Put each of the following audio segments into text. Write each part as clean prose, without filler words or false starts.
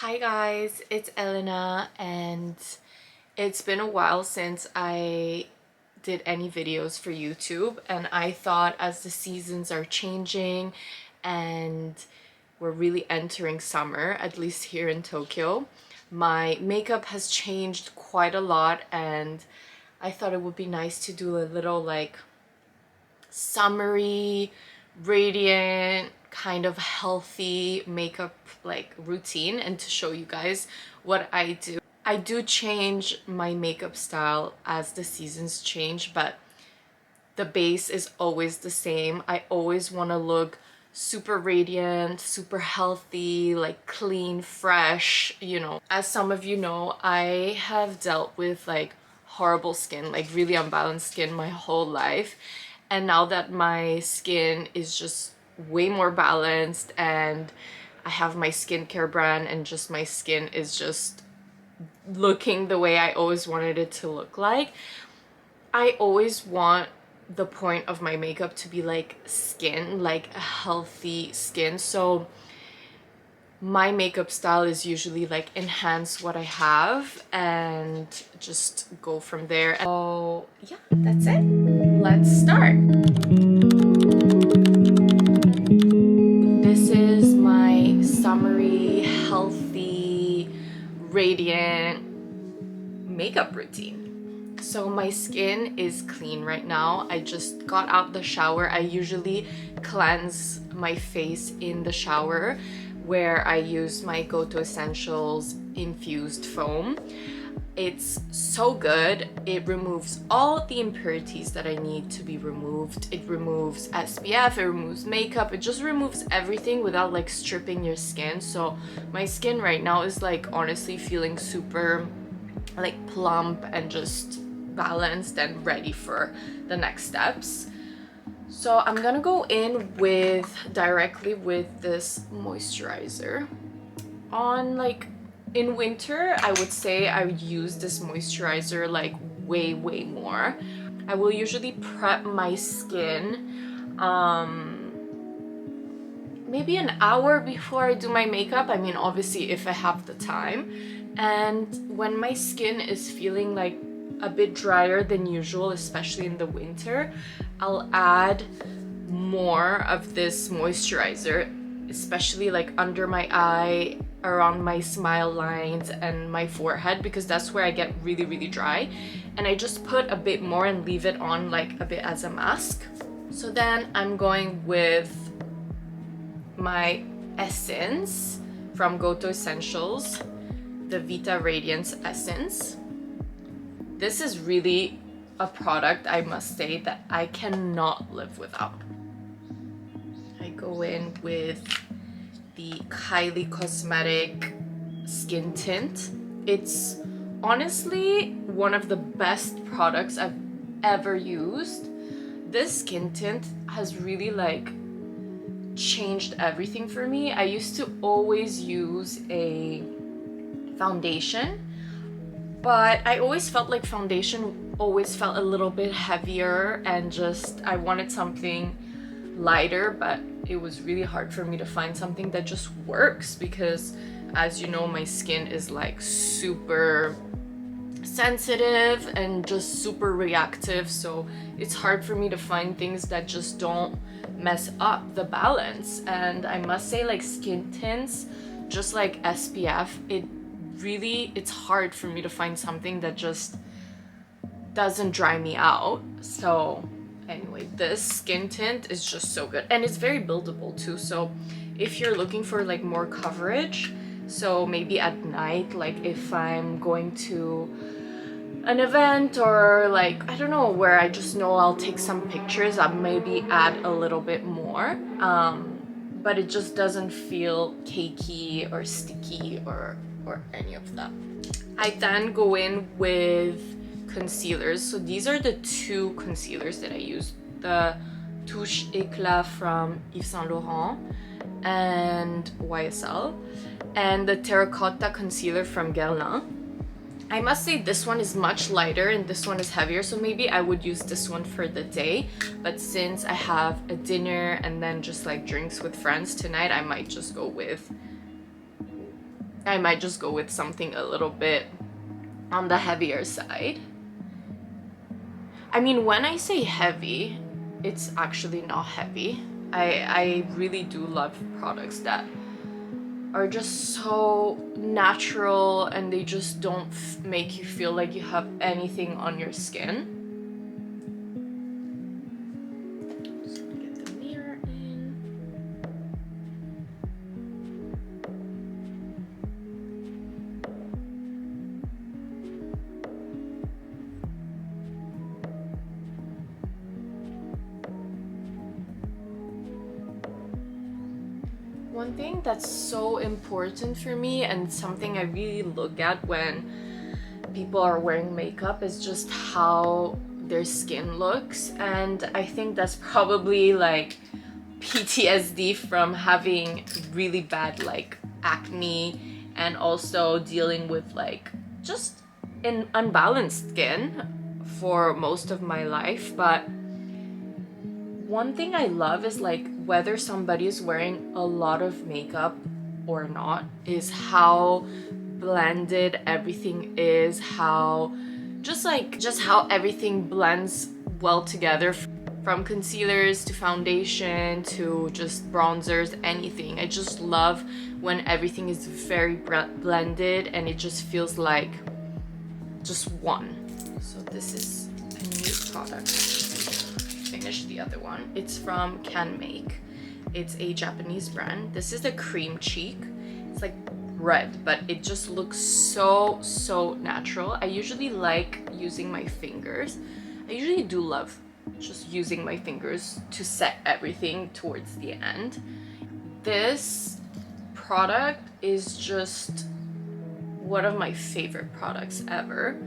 Hi guys, it's Elena and it's been a while since I did any videos for YouTube, and I thought as the seasons are changing and we're really entering summer, at least here in Tokyo, my makeup has changed quite a lot, and I thought it would be nice to do a little like summery, radiant, kind of healthy makeup like routine, and to show you guys what I do. I do change my makeup style as the seasons change, but the base is always the same. I always want to look super radiant, super healthy, like clean, fresh, you know. As some of you know, I have dealt with like horrible skin, like really unbalanced skin my whole life. And now that my skin is just way more balanced and I have my skincare brand and just my skin is just looking the way I always wanted it to look like, I always want the point of my makeup to be like skin, like a healthy skin. So my makeup style is usually like enhance what I have and just go from there. So yeah, that's it. Let's start. This is my summery, healthy, radiant makeup routine. So my skin is clean right now. I just got out the shower. I usually cleanse my face in the shower, where I use my Goto Essentials infused foam. It's so good. It removes all the impurities that I need to be removed. It removes SPF, it removes makeup, it just removes everything without like stripping your skin. So my skin right now is like honestly feeling super like plump and just balanced and ready for the next steps. So I'm gonna go in with directly with this moisturizer. On like in winter, I would say I would use this moisturizer like way more. I will usually prep my skin maybe an hour before I do my makeup. I mean, obviously if I have the time. And when my skin is feeling like a bit drier than usual, especially in the winter, I'll add more of this moisturizer, especially like under my eye, around my smile lines and my forehead, because that's where I get really dry. And I just put a bit more and leave it on like a bit as a mask. So then I'm going with my essence from Goto Essentials, the Vita Radiance Essence. This is really a product, I must say, that I cannot live without. I go in with the Kylie Cosmetic Skin Tint. It's honestly one of the best products I've ever used. This skin tint has really like changed everything for me. I used to always use a foundation, but I always felt like foundation always felt a little bit heavier, and just I wanted something lighter, but it was really hard for me to find something that just works, because as you know, my skin is like super sensitive and just super reactive, so it's hard for me to find things that just don't mess up the balance. And I must say, like skin tints, just like SPF, it's hard for me to find something that just doesn't dry me out. So anyway, this skin tint is just so good, and it's very buildable too. So if you're looking for like more coverage, so maybe at night, like if I'm going to an event or like I don't know, where I just know I'll take some pictures, I'll maybe add a little bit more, but it just doesn't feel cakey or sticky or any of that. I then go in with concealers. So these are the two concealers that I use: the Touche Eclat from Yves Saint Laurent and YSL, and the Terracotta concealer from Guerlain. I must say this one is much lighter and this one is heavier, so maybe I would use this one for the day, but since I have a dinner and then just like drinks with friends tonight, I might just go with I might just go with something a little bit on the heavier side. I mean, when I say heavy, it's actually not heavy. I really do love products that are just so natural and they just don't make you feel like you have anything on your skin. Just gonna get the mirror in. One thing that's so important for me and something I really look at when people are wearing makeup is just how their skin looks, and I think that's probably like PTSD from having really bad like acne and also dealing with like just an unbalanced skin for most of my life. But one thing I love is like whether somebody is wearing a lot of makeup or not is how blended everything is, how just how everything blends well together, from concealers to foundation to just bronzers, anything. I just love when everything is very blended and it just feels like just one. So this is a new product. Finish the other one. It's from Can Make. It's a Japanese brand. This is the cream cheek. It's like red, but it just looks so natural. I usually like using my fingers. I usually do love just using my fingers to set everything towards the end. This product is just one of my favorite products ever.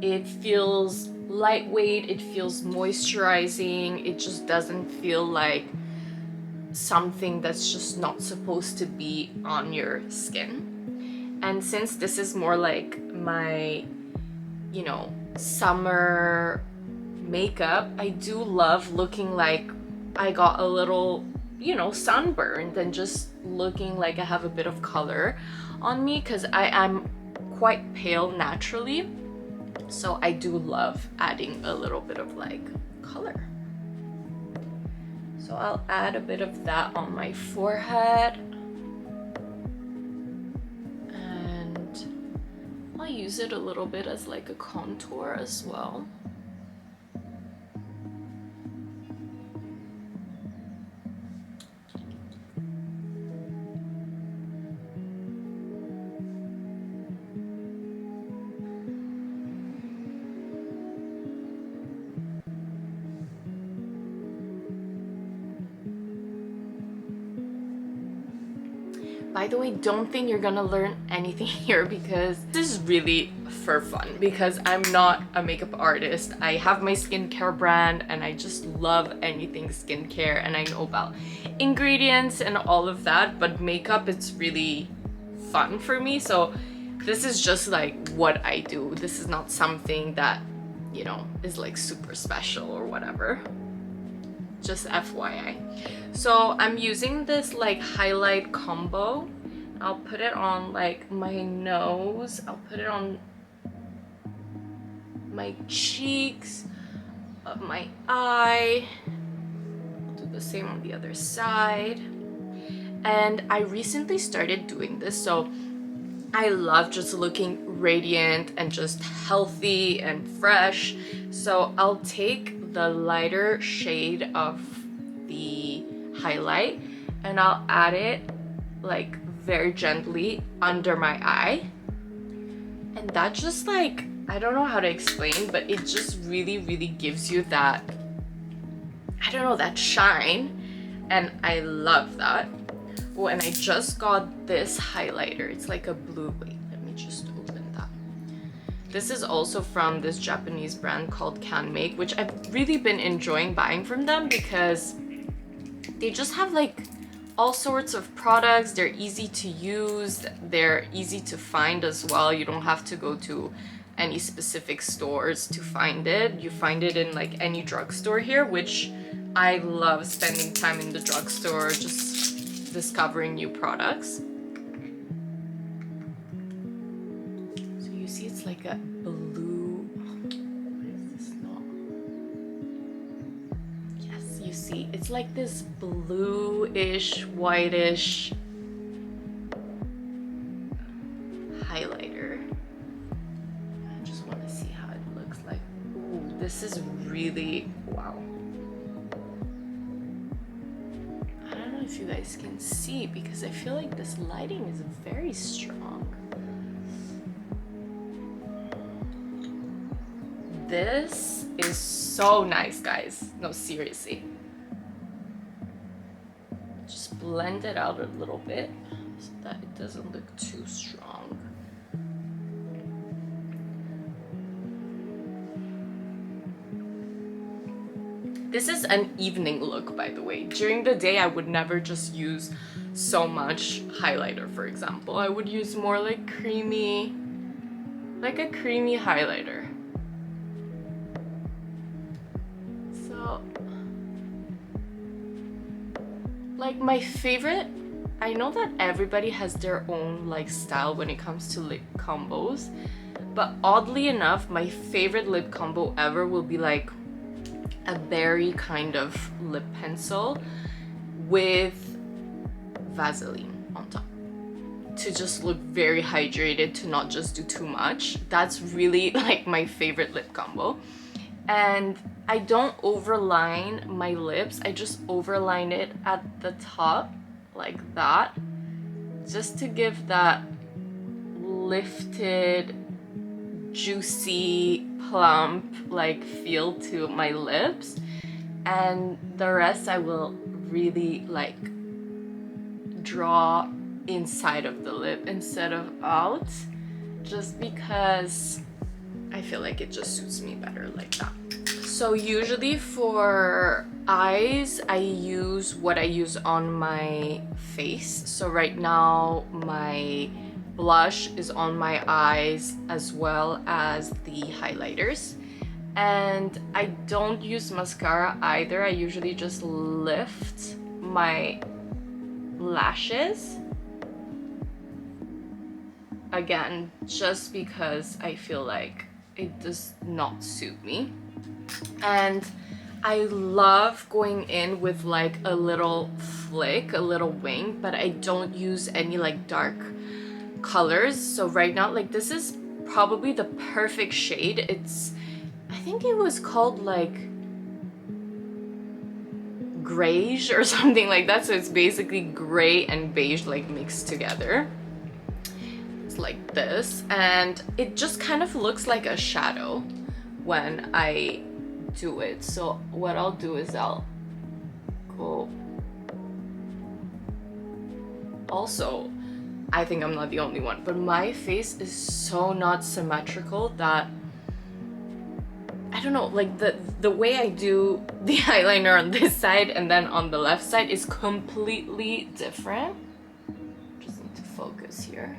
It feels lightweight, it feels moisturizing, it just doesn't feel like something that's just not supposed to be on your skin. And since this is more like my, you know, summer makeup, I do love looking like I got a little, you know, sunburned and just looking like I have a bit of color on me, because I am quite pale naturally. So I do love adding a little bit of like color. So I'll add a bit of that on my forehead. And I'll use it a little bit as like a contour as well. By the way, don't think you're gonna learn anything here, because this is really for fun, because I'm not a makeup artist. I have my skincare brand and I just love anything skincare, and I know about ingredients and all of that, but makeup, it's really fun for me. So this is just like what I do. This is not something that, you know, is like super special or whatever. Just FYI. So I'm using this like highlight combo. I'll put it on like my nose, I'll put it on my cheeks, of my eye. I'll do the same on the other side. And I recently started doing this, so I love just looking radiant and just healthy and fresh. So I'll take the lighter shade of the highlight and I'll add it like very gently under my eye. And that just like, I don't know how to explain, but it just really gives you that, I don't know, that shine. And I love that. Oh, and I just got this highlighter. It's like a blue. Wait, let me just open that. This is also from this Japanese brand called Can Make, which I've really been enjoying buying from them because they just have like all sorts of products. They're easy to use. They're easy to find as well. You don't have to go to any specific stores to find it. You find it in like any drugstore here, which I love spending time in the drugstore just discovering new products. see it's like a blue. Why is this not? Yes, you see it's like this bluish, whitish highlighter. I just want to see how it looks like. Ooh, this is really wow. I don't know if you guys can see because I feel like this lighting is very strong. This is so nice, guys. No, seriously. Just blend it out a little bit so that it doesn't look too strong. This is an evening look, by the way. During the day, I would never just use so much highlighter, for example. I would use more like creamy, like a creamy highlighter. So, like my favorite, I know that everybody has their own like style when it comes to lip combos, but oddly enough, my favorite lip combo ever will be like a berry kind of lip pencil with Vaseline on top to just look very hydrated, to not just do too much. That's really like my favorite lip combo. And I don't overline my lips, I just overline it at the top like that, just to give that lifted, juicy, plump like feel to my lips. And the rest I will really like draw inside of the lip instead of out, just because I feel like it just suits me better like that. So usually for eyes, I use what I use on my face. So right now my blush is on my eyes as well as the highlighters. And I don't use mascara either. I usually just lift my lashes. Again, just because I feel like it does not suit me. And I love going in with like a little flick, a little wing, but I don't use any like dark colors. So right now, like this is probably the perfect shade. It's, I think it was called like grayish or something like that. So it's basically gray and beige like mixed together. It's like this, and it just kind of looks like a shadow when I do it. So what I'll do is I'll go. Also, I think I'm not the only one, but my face is so not symmetrical that I don't know, like the way I do the eyeliner on this side and then on the left side is completely different. Just need to focus here.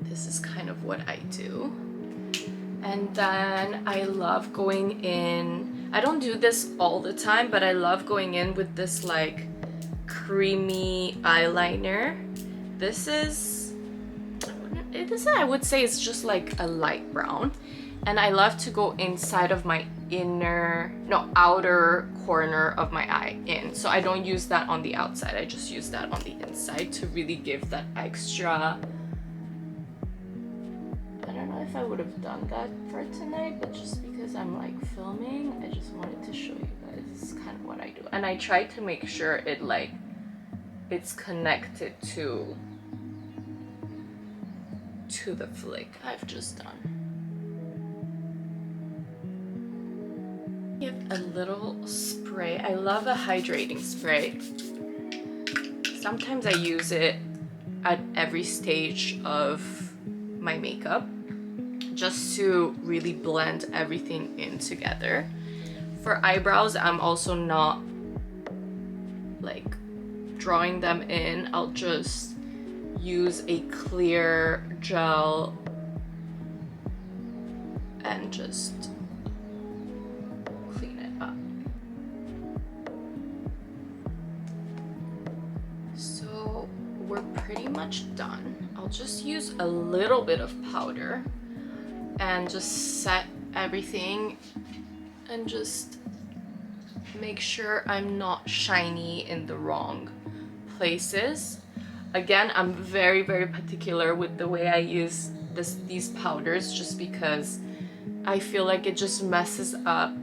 This is kind of what I do. And then I love going in, I don't do this all the time, but I love going in with this like creamy eyeliner. This is, I would say it's just like a light brown. And I love to go inside of my outer corner of my eye in. So I don't use that on the outside, I just use that on the inside to really give that extra. I don't know if I would have done that for tonight, but just because I'm like filming, I just wanted to show you guys. This is kind of what I do. And I try to make sure it like, it's connected to the flick I've just done. Give a little spray. I love a hydrating spray. Sometimes I use it at every stage of my makeup just to really blend everything in together. For eyebrows, I'm also not like drawing them in. I'll just use a clear gel and just clean it up. So we're pretty much done. I'll just use a little bit of powder and just set everything and just make sure I'm not shiny in the wrong places. Again, I'm very particular with the way I use these powders, just because I feel like it just messes up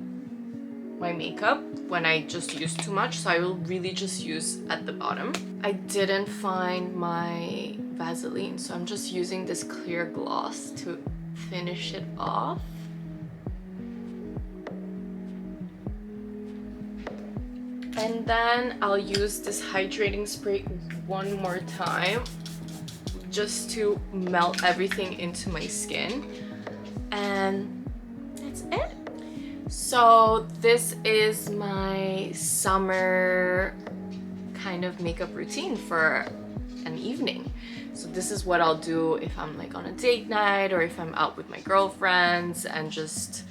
my makeup when I just use too much, so I will really just use at the bottom. I didn't find my Vaseline, so I'm just using this clear gloss to finish it off. And then I'll use this hydrating spray one more time just to melt everything into my skin. And that's it. So this is my summer kind of makeup routine for an evening. So this is what I'll do if I'm like on a date night or if I'm out with my girlfriends and just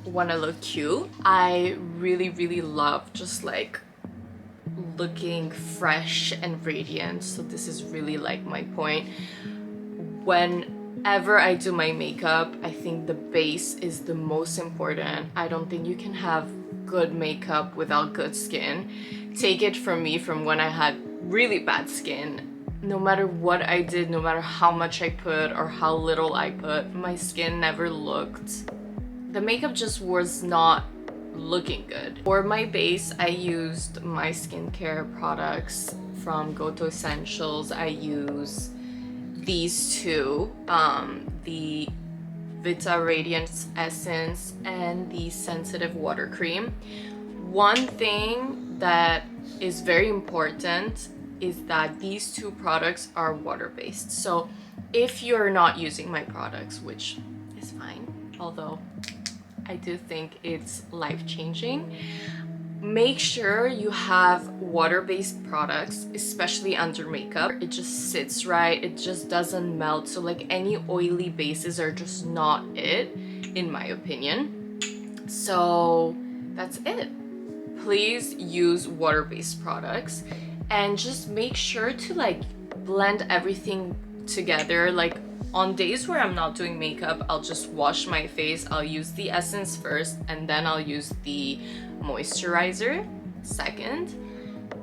want to look cute. I really love just like looking fresh and radiant, so this is really like my point. Whenever I do my makeup, I think the base is the most important. I don't think you can have good makeup without good skin. Take it from me, from when I had really bad skin, no matter what I did, no matter how much I put or how little I put, my skin never looked, the makeup just was not looking good. For my base, I used my skincare products from Goto Essentials. I use these two, the Vita Radiance Essence and the Sensitive Water Cream. One thing that is very important is that these two products are water-based. So if you're not using my products, which is fine, although I do think it's life-changing, make sure you have water-based products, especially under makeup. It just sits right, it just doesn't melt. So like any oily bases are just not it, in my opinion. So that's it. Please use water-based products and just make sure to like blend everything together. Like on days where I'm not doing makeup, I'll just wash my face. I'll use the essence first and then I'll use the moisturizer second.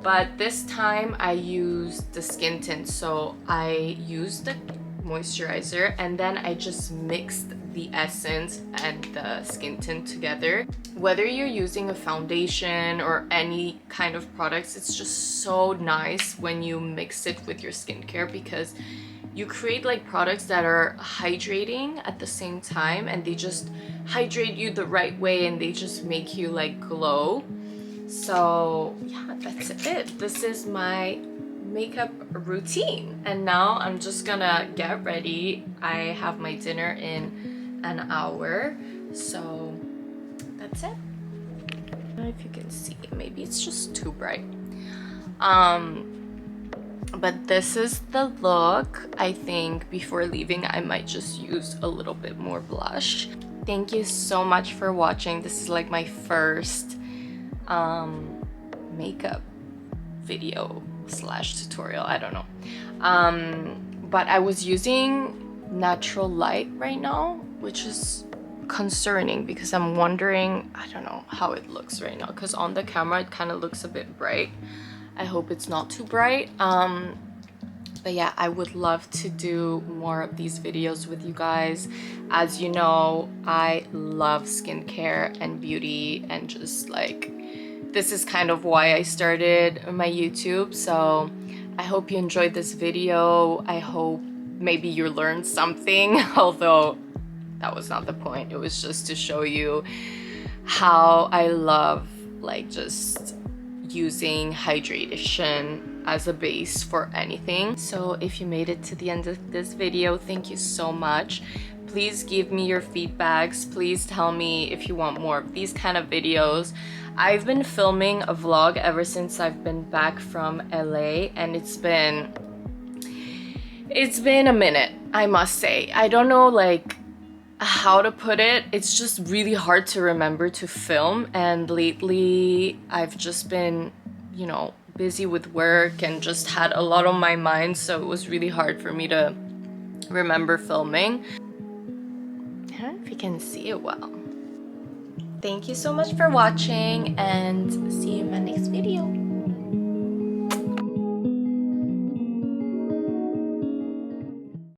But this time I used the skin tint, so I used the moisturizer and then I just mixed the essence and the skin tint together. Whether you're using a foundation or any kind of products, it's just so nice when you mix it with your skincare, because you create like products that are hydrating at the same time, and they just hydrate you the right way and they just make you like glow. So yeah, that's it. This is my makeup routine. And now I'm just gonna get ready. I have my dinner in an hour, so that's it. I don't know if you can see, maybe it's just too bright. But this is the look. I think before leaving I might just use a little bit more blush. Thank you so much for watching. This is like my first makeup video slash tutorial, I don't know. But I was using natural light right now, which is concerning because I'm wondering, I don't know how it looks right now, because on the camera it kind of looks a bit bright. I hope it's not too bright. But yeah, I would love to do more of these videos with you guys. As you know, I love skincare and beauty, and just like, this is kind of why I started my YouTube. So I hope you enjoyed this video. I hope maybe you learned something, although that was not the point. It was just to show you how I love like just using hydration as a base for anything. So if you made it to the end of this video, thank you so much. Please give me your feedbacks. Please tell me if you want more of these kind of videos. I've been filming a vlog ever since I've been back from LA, and it's been a minute, I must say. I don't know, like, how to put it, it's just really hard to remember to film, and lately I've just been, you know, busy with work and just had a lot on my mind, so it was really hard for me to remember filming. I don't know if you can see it well. Thank you so much for watching, and see you in my next video.